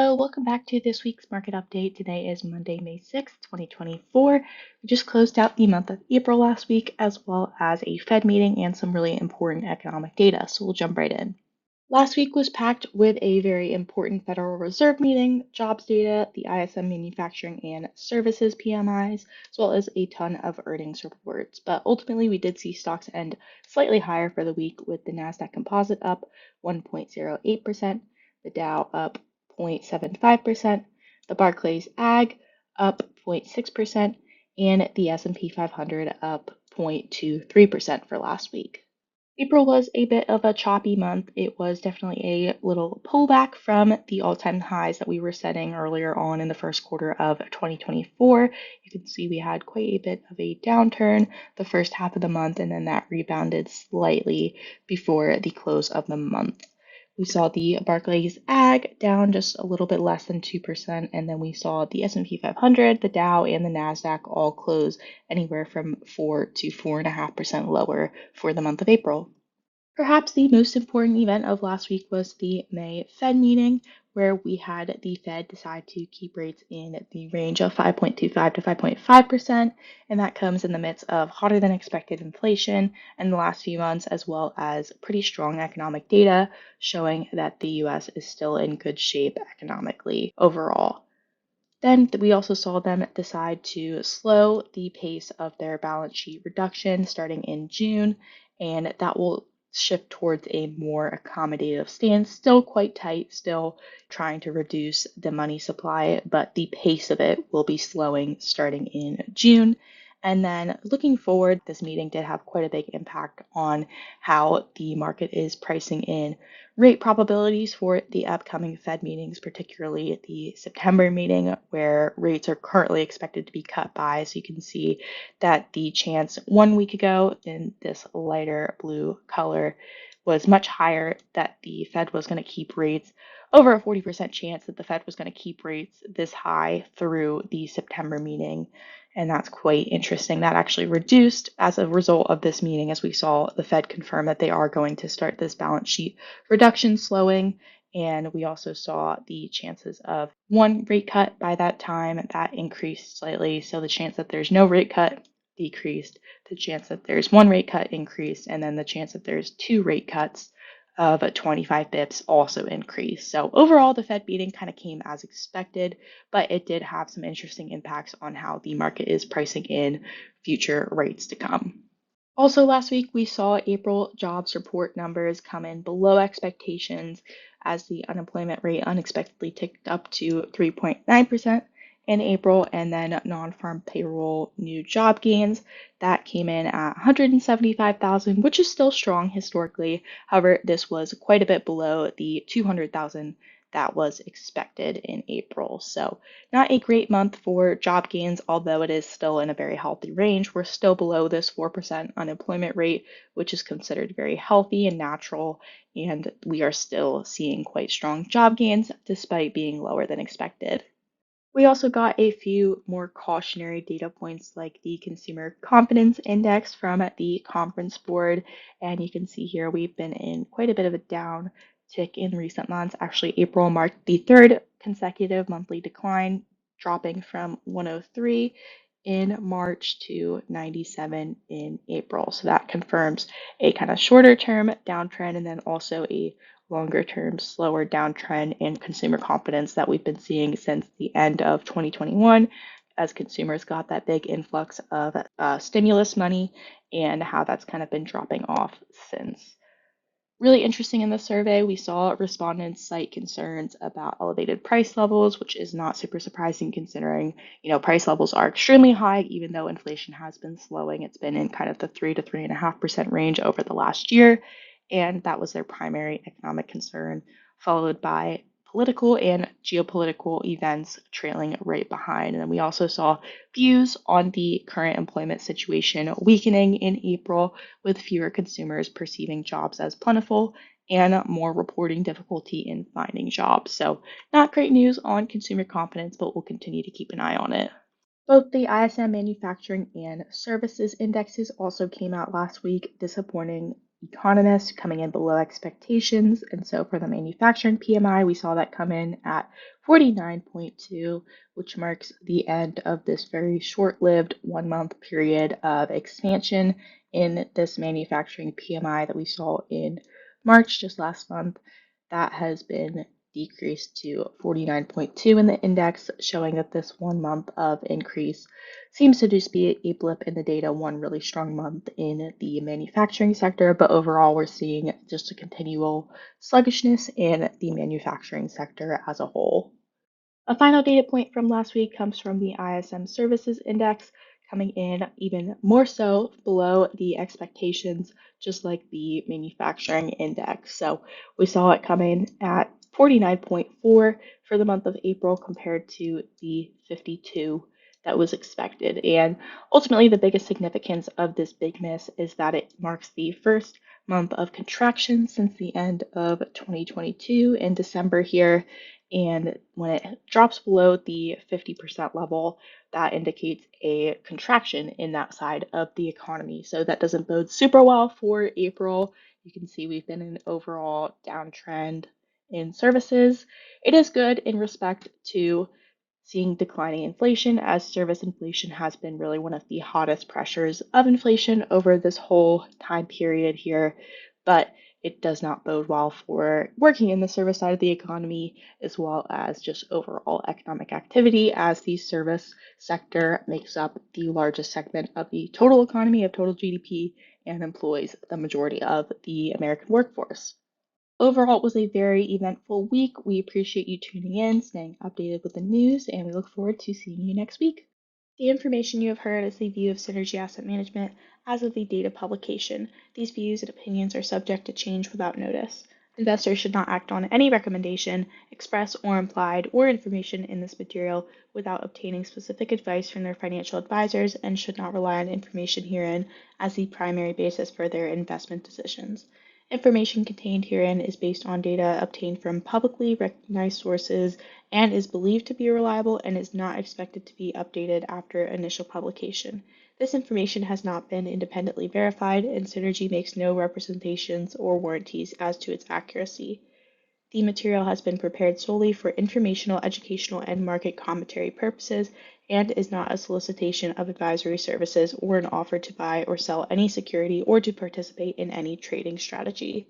So, welcome back to this week's market update. Today is Monday, May 6th, 2024. We just closed out the month of April last week, as well as a Fed meeting and some really important economic data. So, we'll jump right in. Last week was packed with a very important Federal Reserve meeting, jobs data, the ISM manufacturing and services PMIs, as well as a ton of earnings reports. But ultimately, we did see stocks end slightly higher for the week, with the NASDAQ Composite up 1.08%, the Dow up 0.75%, the Barclays Ag up 0.6%, and the S&P 500 up 0.23% for last week. April was a bit of a choppy month. It was definitely a little pullback from the all-time highs that we were setting earlier on in the first quarter of 2024. You can see we had quite a bit of a downturn the first half of the month, and then that rebounded slightly before the close of the month. We saw the Barclays Ag down just a little bit less than 2%, and then we saw the S&P 500, the Dow, and the NASDAQ all close anywhere from 4 to 4.5% lower for the month of April. Perhaps the most important event of last week was the May Fed meeting, where we had the Fed decide to keep rates in the range of 5.25 to 5.5%, and that comes in the midst of hotter than expected inflation in the last few months, as well as pretty strong economic data showing that the US is still in good shape economically overall. Then we also saw them decide to slow the pace of their balance sheet reduction starting in June, and that will shift towards a more accommodative stance. Still quite tight, still trying to reduce the money supply, but the pace of it will be slowing starting in June. And then looking forward, this meeting did have quite a big impact on how the market is pricing in rate probabilities for the upcoming Fed meetings, particularly the September meeting, where rates are currently expected to be cut by. So you can see that the chance 1 week ago in this lighter blue color was much higher that the Fed was going to keep rates, over a 40% chance that the Fed was going to keep rates this high through the September meeting. And that's quite interesting. That actually reduced as a result of this meeting, as we saw the Fed confirm that they are going to start this balance sheet reduction slowing. And we also saw the chances of one rate cut by that time that increased slightly. So the chance that there's no rate cut decreased, the chance that there's one rate cut increased, and then the chance that there's two rate cuts of 25 bips also increased. So overall, the Fed meeting kind of came as expected, but it did have some interesting impacts on how the market is pricing in future rates to come. Also, last week, we saw April jobs report numbers come in below expectations as the unemployment rate unexpectedly ticked up to 3.9% in April, and then non-farm payroll new job gains that came in at 175,000, which is still strong historically. However, this was quite a bit below the 200,000 that was expected in April. So not a great month for job gains, although it is still in a very healthy range. We're still below this 4% unemployment rate, which is considered very healthy and natural, and we are still seeing quite strong job gains despite being lower than expected. We also got a few more cautionary data points like the Consumer Confidence Index from the Conference Board. And you can see here we've been in quite a bit of a down tick in recent months. Actually, April marked the third consecutive monthly decline, dropping from 103 in March to 97 in April. So that confirms a kind of shorter term downtrend and then also a longer term, slower downtrend in consumer confidence that we've been seeing since the end of 2021 as consumers got that big influx of stimulus money and how that's kind of been dropping off since. Really interesting in the survey, we saw respondents cite concerns about elevated price levels, which is not super surprising considering, price levels are extremely high, even though inflation has been slowing. It's been in kind of the 3 to 3.5% range over the last year, and that was their primary economic concern, followed by political and geopolitical events trailing right behind. And then we also saw views on the current employment situation weakening in April, with fewer consumers perceiving jobs as plentiful and more reporting difficulty in finding jobs. So, not great news on consumer confidence, but we'll continue to keep an eye on it. Both the ISM manufacturing and services indexes also came out last week, disappointing economists coming in below expectations. And so for the manufacturing PMI, we saw that come in at 49.2, which marks the end of this very short-lived 1 month period of expansion in this manufacturing PMI that we saw in March, just last month. That has been decreased to 49.2 in the index, showing that this 1 month of increase seems to just be a blip in the data, one really strong month in the manufacturing sector, but overall we're seeing just a continual sluggishness in the manufacturing sector as a whole. A final data point from last week comes from the ISM Services Index, coming in even more so below the expectations, just like the manufacturing index. So we saw it come in at 49.4 for the month of April compared to the 52 that was expected. And ultimately, the biggest significance of this big miss is that it marks the first month of contraction since the end of 2022 in December here. And when it drops below the 50% level, that indicates a contraction in that side of the economy. So that doesn't bode super well for April. You can see we've been in an overall downtrend in services. It is good in respect to seeing declining inflation, as service inflation has been really one of the hottest pressures of inflation over this whole time period here. But it does not bode well for working in the service side of the economy, as well as just overall economic activity, as the service sector makes up the largest segment of the total economy, of total GDP, and employs the majority of the American workforce. Overall, it was a very eventful week. We appreciate you tuning in, staying updated with the news, and we look forward to seeing you next week. The information you have heard is the view of Synergy Asset Management as of the date of publication. These views and opinions are subject to change without notice. Investors should not act on any recommendation, express or implied, or information in this material without obtaining specific advice from their financial advisors and should not rely on information herein as the primary basis for their investment decisions. Information contained herein is based on data obtained from publicly recognized sources and is believed to be reliable and is not expected to be updated after initial publication. This information has not been independently verified, and Synergy makes no representations or warranties as to its accuracy. The material has been prepared solely for informational, educational, and market commentary purposes and is not a solicitation of advisory services or an offer to buy or sell any security or to participate in any trading strategy.